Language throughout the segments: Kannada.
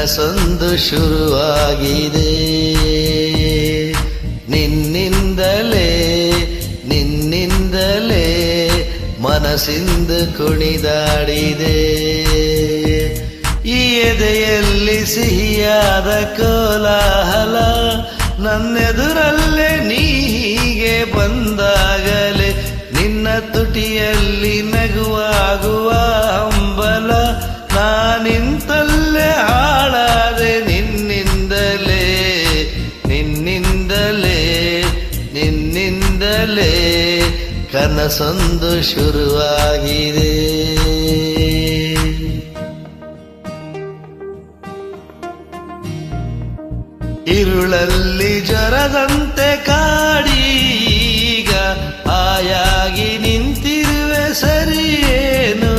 ಕನಸೊಂದು ಶುರುವಾಗಿದೆ. ನಿನ್ನಿಂದಲೇ ಮನಸ್ಸಿಂದು ಕುಣಿದಾಡಿದೆ. ಈ ಎದೆಯಲ್ಲಿ ಸಿಹಿಯಾದ ಕೋಲಾಹಲ, ನನ್ನೆದುರಲ್ಲೇ ನೀ ಹೀಗೆ ಬಂದಾಗಲೇ ನಿನ್ನ ತುಟಿಯಲ್ಲಿ ನಗುವಾಗುವ ಹಂಬಲ. ನಾನಿಂತಲ್ಲೇ ಹಾಳಾದೆ ನಿನ್ನಿಂದಲೇ ಕನಸೊಂದು ಶುರುವಾಗಿದೆ. ಇರುಳಲ್ಲಿ ಜ್ವರದಂತೆ ಕಾಡೀಗ ಆಯಾಗಿ ನಿಂತಿರುವೆ ಸರಿಯೇನು,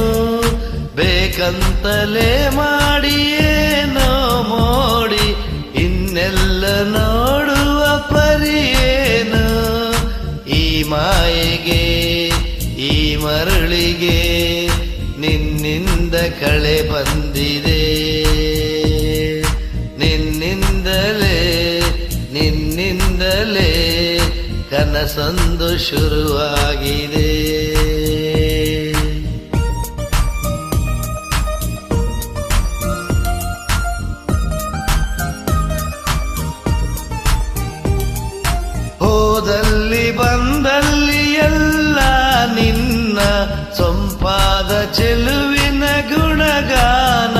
ಬೇಕಂತಲೇ ಮಾಡಿಯೇನೋ ಮೋಡಿ ಇನ್ನೆಲ್ಲ ನೋಡುವ ಪರಿಯೇನು. ಈ ಮಾಯೆಗೆ ಈ ಮರಳಿಗೆ ನಿನ್ನಿಂದ ಕಳೆ ಬಂದಿದೆ. ನಿನ್ನಿಂದಲೇ ಕನಸೊಂದು ಶುರುವಾಗಿದೆ. ಹೋದಲ್ಲಿ ಬಂದಲ್ಲಿ ಎಲ್ಲ ನಿನ್ನ ಸೊಂಪಾದ ಚೆಲುವಿನ ಗುಣಗಾನ.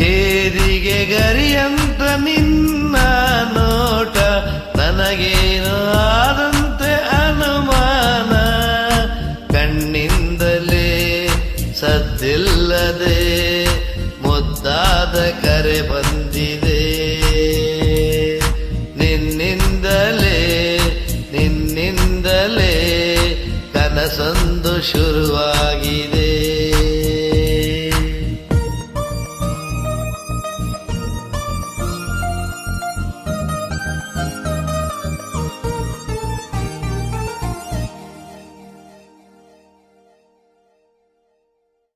ಕೇದಿಗೆ ಗರಿಯಂತ ನಿನ್ನ ನೋಟ, ನನಗೇನು ಆದಂತೆ ಅನುಮಾನ. ಕಣ್ಣಿಂದಲೇ ಸದ್ದಿಲ್ಲದೆ ಮುದ್ದಾದ ಕರೆ ಬಂದಿದೆ. ನಿನ್ನಿಂದಲೇ ಕನಸೊಂದು ಶುರುವಾಗಿದೆ.